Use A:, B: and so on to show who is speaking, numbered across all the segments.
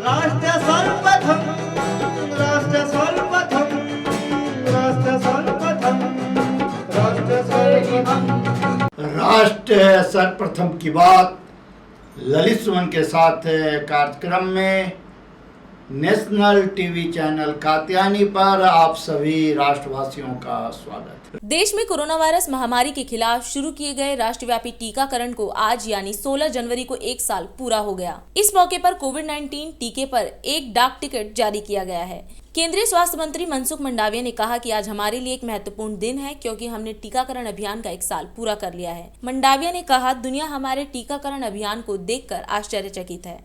A: राष्ट्र सर्वप्रथम, राष्ट्र सर्वप्रथम, राष्ट्र सर्वप्रथम, राष्ट्र सर्वप्रथम।
B: राष्ट्र सर्वप्रथम की बात ललित सुमन के साथ कार्यक्रम में नेशनल टीवी चैनल कात्यायनी पर आप सभी राष्ट्रवासियों का स्वागत है।
C: देश में कोरोना वायरस महामारी के खिलाफ शुरू किए गए राष्ट्रव्यापी टीकाकरण को आज यानी 16 जनवरी को 1 साल पूरा हो गया। इस मौके पर कोविड-19 टीके पर एक डाक टिकट जारी किया गया है। केंद्रीय स्वास्थ्य मंत्री मनसुख मंडाविया ने कहा कि आज हमारे लिए एक महत्वपूर्ण दिन है क्योंकि हमने टीकाकरण अभियान का 1 साल पूरा कर लिया है। मंडाविया ने कहा, दुनिया हमारे टीकाकरण अभियान को देखकर आश्चर्यचकित है,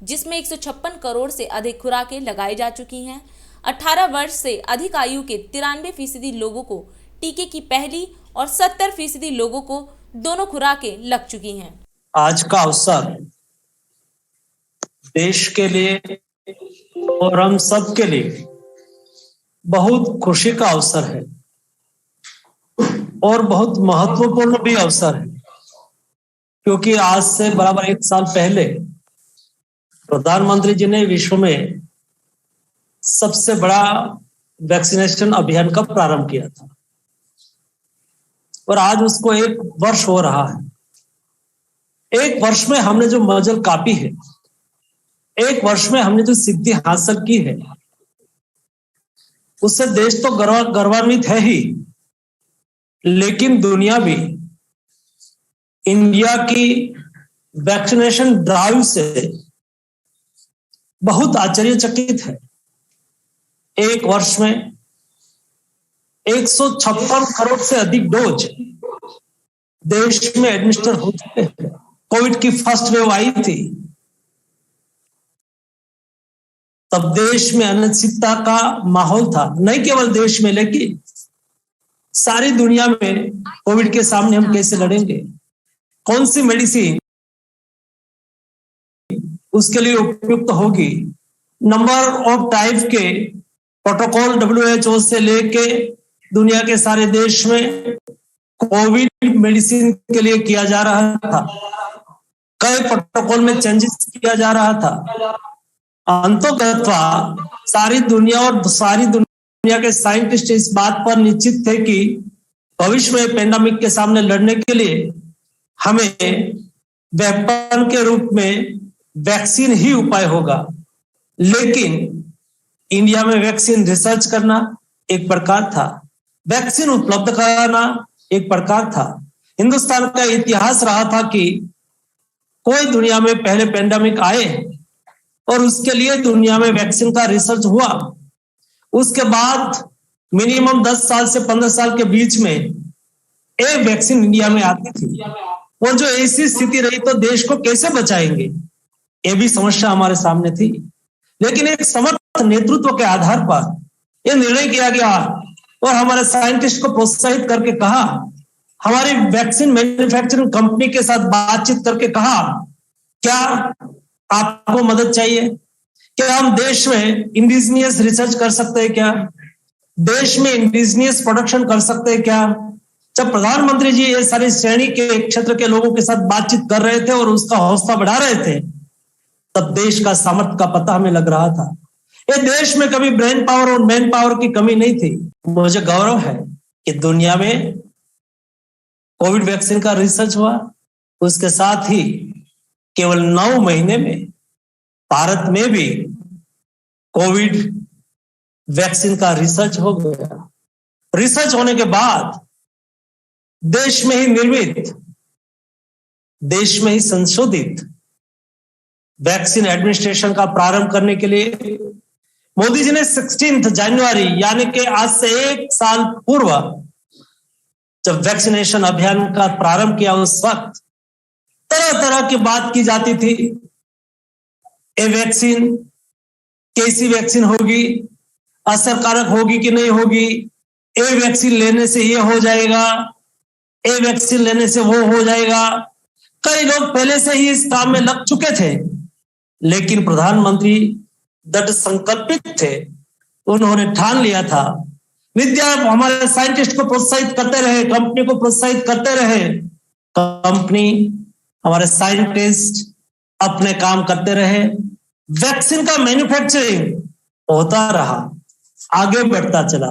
C: जिसमें 156 करोड़ से अधिक खुराकें लगाई जा चुकी हैं। 18 वर्ष से अधिक आयु के 93% लोगों को टीके की पहली और 70% लोगों को दोनों खुराकें लग चुकी हैं।
D: आज का अवसर देश के लिए और हम सब के लिए बहुत खुशी का अवसर है और बहुत महत्वपूर्ण भी अवसर है, क्योंकि आज से बराबर 1 साल पहले प्रधानमंत्री जी ने विश्व में सबसे बड़ा वैक्सीनेशन अभियान का प्रारंभ किया था और आज उसको 1 वर्ष हो रहा है। 1 वर्ष में हमने जो मंजिल कापी है, 1 वर्ष में हमने जो सिद्धि हासिल की है, उससे देश तो गौरवान्वित है ही, लेकिन दुनिया भी इंडिया की वैक्सीनेशन ड्राइव से बहुत आश्चर्यचकित है। 1 वर्ष में 156 करोड़ से अधिक डोज देश में एडमिनिस्टर हो चुके हैं। कोविड की फर्स्ट वेव आई थी तब देश में अनिश्चितता का माहौल था, नहीं केवल देश में लेकिन सारी दुनिया में। कोविड के सामने हम कैसे लड़ेंगे, कौन सी मेडिसिन उसके लिए उपयुक्त होगी। नंबर ऑफ टाइप के प्रोटोकॉल WHO से लेके दुनिया के सारे देश में कोविड मेडिसिन के लिए किया जा रहा था। कई प्रोटोकॉल में चेंजेस किया जा रहा था। अंततः सारी दुनिया और सारी दुनिया के साइंटिस्ट इस बात पर निश्चित थे कि भविष्य में पेंडेमिक के सामने लड़ने के लिए हमें वेपन के रूप में वैक्सीन ही उपाय होगा। लेकिन इंडिया में वैक्सीन रिसर्च करना एक प्रकार था, वैक्सीन उपलब्ध कराना एक प्रकार था। हिंदुस्तान का इतिहास रहा था कि कोई दुनिया में पहले पेंडेमिक आए और उसके लिए दुनिया में वैक्सीन का रिसर्च हुआ। उसके बाद मिनिमम 10 साल से 15 साल के बीच में एक वैक्सीन इंडिया में आती थी और जो ऐसी स्थिति रही तो देश को कैसे बचाएंगे, ये भी समस्या हमारे सामने थी। लेकिन एक समर्थ नेतृत्व के आधार पर यह निर्णय किया गया और हमारे साइंटिस्ट को प्रोत्साहित करके कहा, हमारी वैक्सीन मैन्युफैक्चरिंग कंपनी के साथ बातचीत करके कहा, क्या आपको मदद चाहिए, क्या हम देश में इंडिजिनियस रिसर्च कर सकते हैं, क्या देश में इंडिजिनियस प्रोडक्शन कर सकते हैं क्या। जब प्रधानमंत्री जी ये सारी श्रेणी के क्षेत्र के लोगों के साथ बातचीत कर रहे थे और उसका हौसला बढ़ा रहे थे, तब देश का सामर्थ्य का पता हमें लग रहा था। ये देश में कभी ब्रेन पावर और मैन पावर की कमी नहीं थी। मुझे गौरव है कि दुनिया में कोविड वैक्सीन का रिसर्च हुआ, उसके साथ ही केवल 9 महीने में भारत में भी कोविड वैक्सीन का रिसर्च हो गया। रिसर्च होने के बाद देश में ही निर्मित, देश में ही संशोधित वैक्सीन एडमिनिस्ट्रेशन का प्रारंभ करने के लिए मोदी जी ने 16 जनवरी यानी कि आज से 1 साल पूर्व जब वैक्सीनेशन अभियान का प्रारंभ किया, उस वक्त तरह तरह की बात की जाती थी। ये वैक्सीन कैसी वैक्सीन होगी, असरकारक होगी कि नहीं होगी, ये वैक्सीन लेने से ये हो जाएगा, ये वैक्सीन लेने से वो हो जाएगा। कई लोग पहले से ही इस काम में लग चुके थे, लेकिन प्रधानमंत्री दृढ़ संकल्पित थे। उन्होंने ठान लिया था, विद्या हमारे साइंटिस्ट को प्रोत्साहित करते रहे, कंपनी को प्रोत्साहित करते रहे। कंपनी, हमारे साइंटिस्ट अपने काम करते रहे वैक्सीन का मैन्युफैक्चरिंग होता रहा, आगे बढ़ता चला।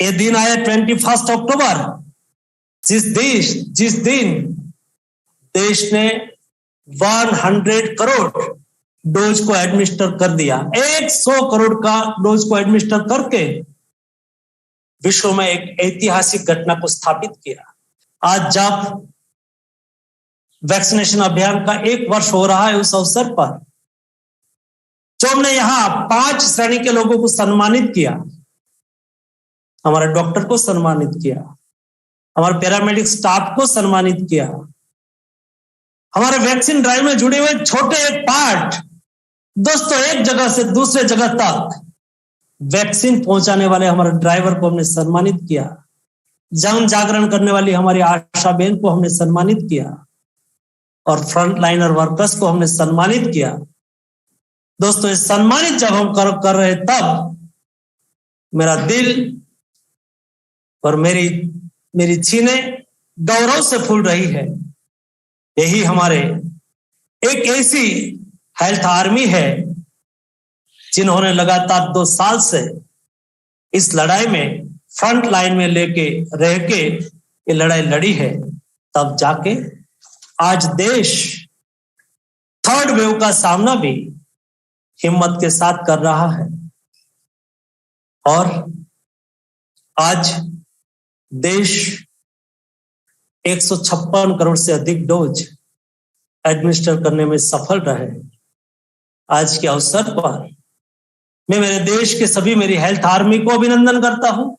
D: ये दिन आया 21 अक्टूबर, जिस दिन देश ने 100 करोड़ डोज को एडमिनिस्टर कर दिया। 100 करोड़ का डोज को एडमिनिस्टर करके विश्व में एक ऐतिहासिक घटना को स्थापित किया। आज जब वैक्सीनेशन अभियान का 1 वर्ष हो रहा है, उस अवसर पर जो हमने यहां 5 श्रेणी के लोगों को सम्मानित किया, हमारे डॉक्टर को सम्मानित किया, हमारे पैरामेडिक स्टाफ को सम्मानित किया, हमारे वैक्सीन ड्राइव में जुड़े हुए छोटे एक पार्ट, दोस्तों एक जगह से दूसरे जगह तक वैक्सीन पहुंचाने वाले हमारे ड्राइवर को हमने सम्मानित किया, जन जागरण करने वाली हमारी आशा बहन को हमने सम्मानित किया और फ्रंट लाइनर वर्कर्स को हमने सम्मानित किया। दोस्तों, ये सम्मानित जब हम कर रहे तब मेरा दिल और मेरी छीनें गौरव से फूल रही है। यही हमारे एक ऐसी हेल्थ आर्मी है जिन्होंने लगातार 2 साल से इस लड़ाई में फ्रंट लाइन में रह के ये लड़ाई लड़ी है। तब जाके आज देश 3rd वेव का सामना भी हिम्मत के साथ कर रहा है और आज देश 156 करोड़ से अधिक डोज एडमिनिस्टर करने में सफल रहे। आज के अवसर पर मैं मेरे देश के सभी मेरी हेल्थ आर्मी को अभिनंदन करता हूं,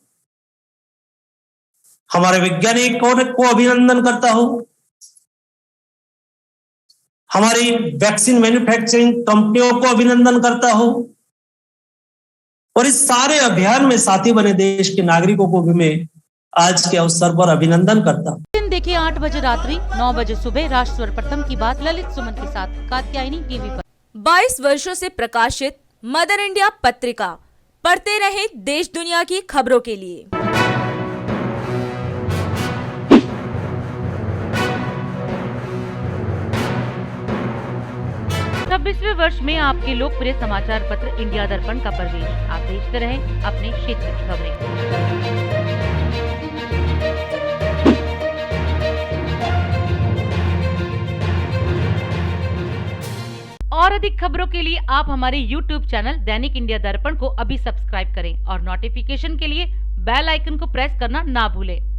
D: हमारे वैज्ञानिकों को अभिनंदन करता हूं, हमारी वैक्सीन मैन्युफैक्चरिंग कंपनियों को अभिनंदन करता हूं और इस सारे अभियान में साथी बने देश के नागरिकों को भी मैं आज के अवसर पर अभिनंदन करता हूं।
E: दिन देखिए 8 बजे रात्रि 9 बजे सुबह राष्ट्र सर्वप्रथम की बात ललित सुमन के साथ कात्यायनी टीवी पर।
C: 22 वर्षों से प्रकाशित मदर इंडिया पत्रिका, पढ़ते रहे देश दुनिया की खबरों के लिए।
E: 26वें वर्ष में आपके लोकप्रिय समाचार पत्र इंडिया दर्पण का प्रवेश। आप देखते रहे अपने क्षेत्र की खबरें। और अधिक खबरों के लिए आप हमारे YouTube चैनल दैनिक इंडिया दर्पण को अभी सब्सक्राइब करें और नोटिफिकेशन के लिए बेल आइकन को प्रेस करना ना भूलें।